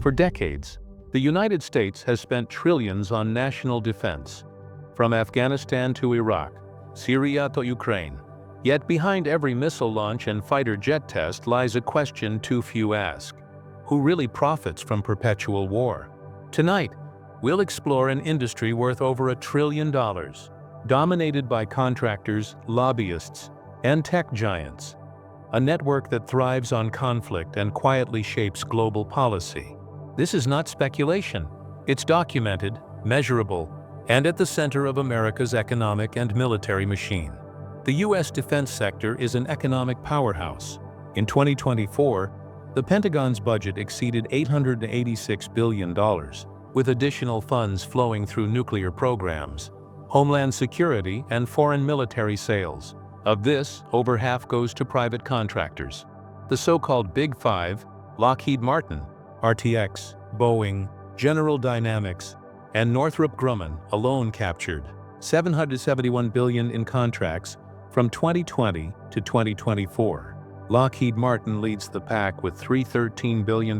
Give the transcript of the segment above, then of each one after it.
For decades, the United States has spent trillions on national defense, from Afghanistan to Iraq, Syria to Ukraine. Yet behind every missile launch and fighter jet test lies a question too few ask: who really profits from perpetual war? Tonight, we'll explore an industry worth over $1 trillion, dominated by contractors, lobbyists, and tech giants. A network that thrives on conflict and quietly shapes global policy. This is not speculation. It's documented, measurable, and at the center of America's economic and military machine. The U.S. defense sector is an economic powerhouse. In 2024, the Pentagon's budget exceeded $886 billion, with additional funds flowing through nuclear programs, homeland security, and foreign military sales. Of this, over half goes to private contractors. The so-called Big Five, Lockheed Martin, RTX, Boeing, General Dynamics, and Northrop Grumman alone captured $771 billion in contracts from 2020 to 2024. Lockheed Martin leads the pack with $313 billion,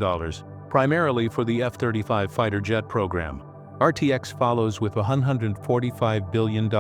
primarily for the F-35 fighter jet program. RTX follows with $145 billion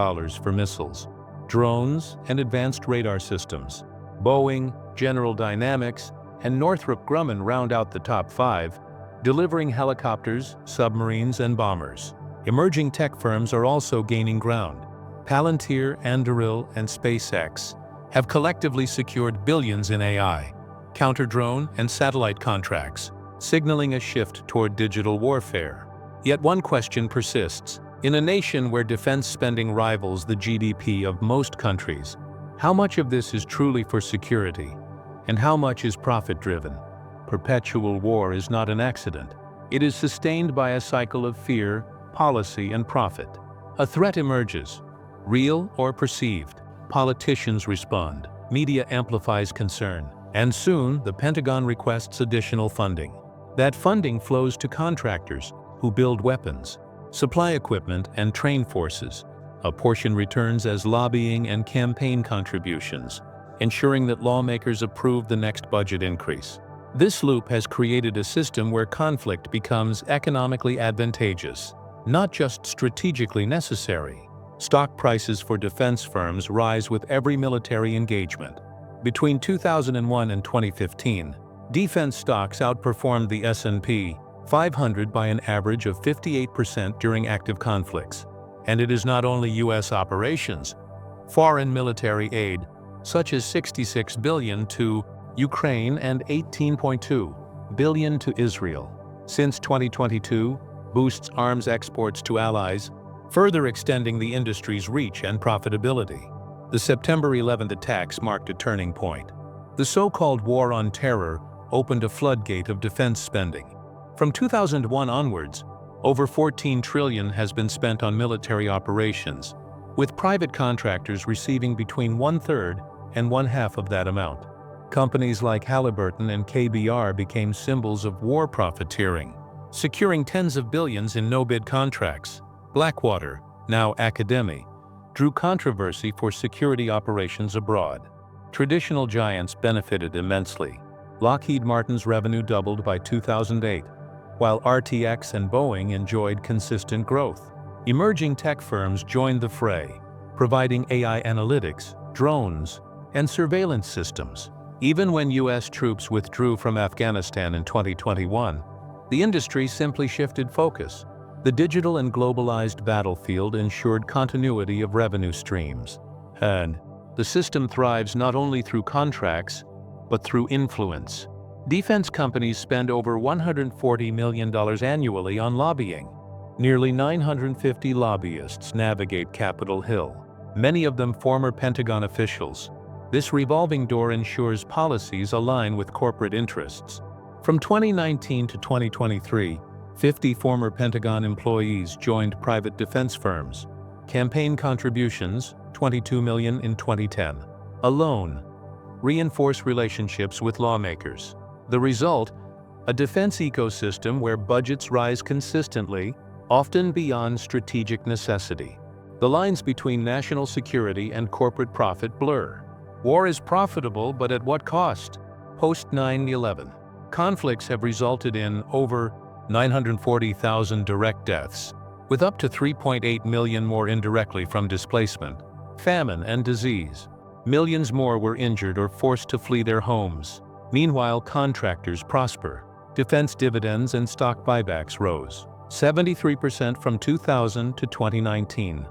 for missiles, drones, and advanced radar systems. Boeing, General Dynamics, and Northrop Grumman round out the top five, delivering helicopters, submarines, and bombers. Emerging tech firms are also gaining ground. Palantir, Anduril, and SpaceX have collectively secured billions in AI, counter-drone, and satellite contracts, signaling a shift toward digital warfare. Yet one question persists. In a nation where defense spending rivals the GDP of most countries, how much of this is truly for security, and how much is profit-driven? Perpetual war is not an accident. It is sustained by a cycle of fear, policy, and profit. A threat emerges, real or perceived. Politicians respond, media amplifies concern, and soon the Pentagon requests additional funding. That funding flows to contractors who build weapons, supply equipment, and train forces. A portion returns as lobbying and campaign contributions, ensuring that lawmakers approve the next budget increase. This loop has created a system where conflict becomes economically advantageous, not just strategically necessary. Stock prices for defense firms rise with every military engagement. Between 2001 and 2015, defense stocks outperformed the S&P 500 by an average of 58% during active conflicts. And it is not only U.S. operations. Foreign military aid, such as $66 billion to Ukraine and $18.2 billion to Israel, since 2022, boosts arms exports to allies, further extending the industry's reach and profitability. The September 11th attacks marked a turning point. The so-called War on Terror opened a floodgate of defense spending. From 2001 onwards, over $14 trillion has been spent on military operations, with private contractors receiving between 1/3 and 1/2 of that amount. Companies like Halliburton and KBR became symbols of war profiteering, securing tens of billions in no-bid contracts. Blackwater, now Academy, drew controversy for security operations abroad. Traditional giants benefited immensely. Lockheed Martin's revenue doubled by 2008, while RTX and Boeing enjoyed consistent growth. Emerging tech firms joined the fray, providing AI analytics, drones, and surveillance systems. Even when U.S. troops withdrew from Afghanistan in 2021, the industry simply shifted focus. The digital and globalized battlefield ensured continuity of revenue streams. And the system thrives not only through contracts, but through influence. Defense companies spend over $140 million annually on lobbying. Nearly 950 lobbyists navigate Capitol Hill, many of them former Pentagon officials. This revolving door ensures policies align with corporate interests. From 2019 to 2023, 50 former Pentagon employees joined private defense firms. Campaign contributions, $22 million in 2010, alone reinforce relationships with lawmakers. The result, a defense ecosystem where budgets rise consistently, often beyond strategic necessity. The lines between national security and corporate profit blur. War is profitable, but at what cost? Post 9/11, conflicts have resulted in over 940,000 direct deaths, with up to 3.8 million more indirectly from displacement, famine, and disease. Millions more were injured or forced to flee their homes. Meanwhile, contractors prosper. Defense dividends and stock buybacks rose 73% from 2000 to 2019.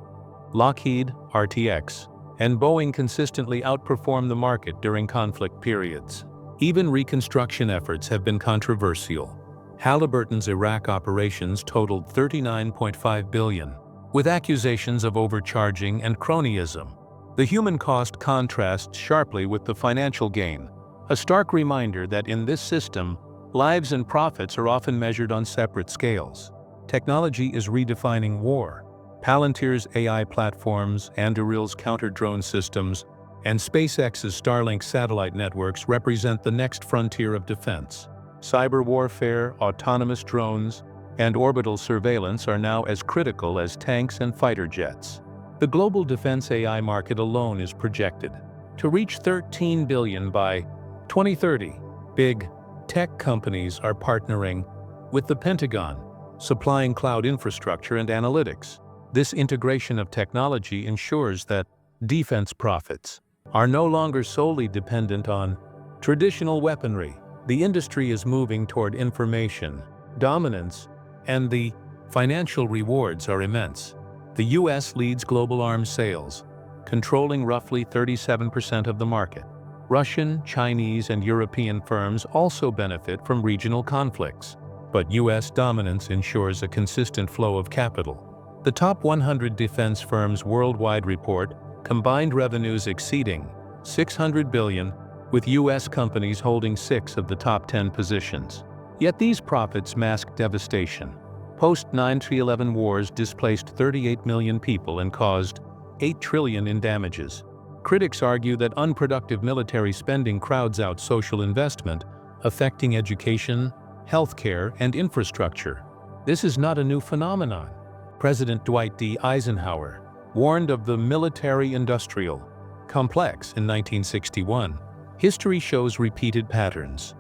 Lockheed, RTX, and Boeing consistently outperform the market during conflict periods. Even reconstruction efforts have been controversial. Halliburton's Iraq operations totaled $39.5 billion, with accusations of overcharging and cronyism. The human cost contrasts sharply with the financial gain, a stark reminder that in this system, lives and profits are often measured on separate scales. Technology is redefining war. Palantir's AI platforms, Anduril's counter-drone systems, and SpaceX's Starlink satellite networks represent the next frontier of defense. Cyber warfare, autonomous drones, and orbital surveillance are now as critical as tanks and fighter jets. The global defense AI market alone is projected to reach $13 billion by 2030. Big tech companies are partnering with the Pentagon, supplying cloud infrastructure and analytics. This integration of technology ensures that defense profits are no longer solely dependent on traditional weaponry. The industry is moving toward information dominance, and the financial rewards are immense. The U.S. leads global arms sales, controlling roughly 37% of the market. Russian, Chinese, and European firms also benefit from regional conflicts, but U.S. dominance ensures a consistent flow of capital. The top 100 defense firms worldwide report combined revenues exceeding $600 billion, with U.S. companies holding 6 of the top 10 positions. Yet these profits mask devastation. Post-9/11 wars displaced 38 million people and caused $8 trillion in damages. Critics argue that unproductive military spending crowds out social investment, affecting education, healthcare, and infrastructure. This is not a new phenomenon. President Dwight D. Eisenhower warned of the military-industrial complex in 1961. History shows repeated patterns.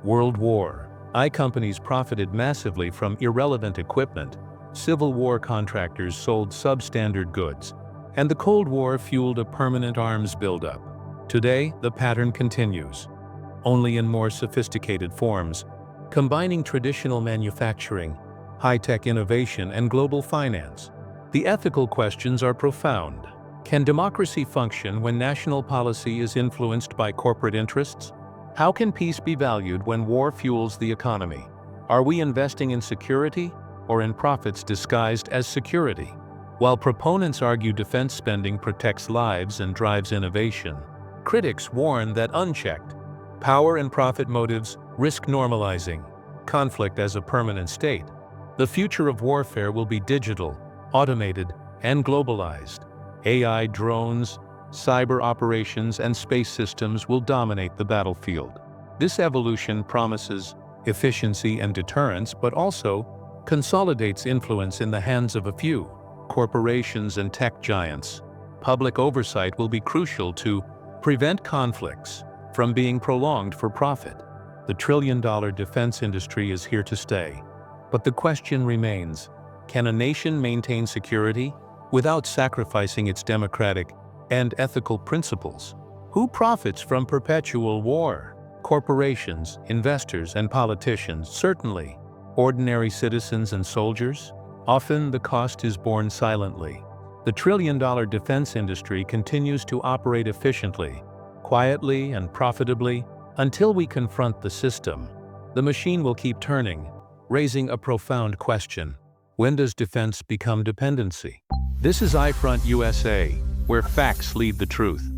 World War I companies profited massively from irrelevant equipment. Civil War contractors sold substandard goods, and the Cold War fueled a permanent arms buildup. Today, the pattern continues, only in more sophisticated forms, combining traditional manufacturing, high-tech innovation, and global finance. The ethical questions are profound. Can democracy function when national policy is influenced by corporate interests? How can peace be valued when war fuels the economy? Are we investing in security or in profits disguised as security? While proponents argue defense spending protects lives and drives innovation, critics warn that unchecked, power and profit motives risk normalizing conflict as a permanent state. The future of warfare will be digital, automated, and globalized. AI, drones, cyber operations, and space systems will dominate the battlefield. This evolution promises efficiency and deterrence, but also consolidates influence in the hands of a few corporations and tech giants. Public oversight will be crucial to prevent conflicts from being prolonged for profit. The trillion-dollar defense industry is here to stay. But the question remains, can a nation maintain security without sacrificing its democratic and ethical principles? Who profits from perpetual war? Corporations, investors, and politicians, certainly. Ordinary citizens and soldiers? Often the cost is borne silently. The trillion-dollar defense industry continues to operate efficiently, quietly, and profitably until we confront the system. The machine will keep turning, raising a profound question. When does defense become dependency? This is iFront USA, where facts lead the truth.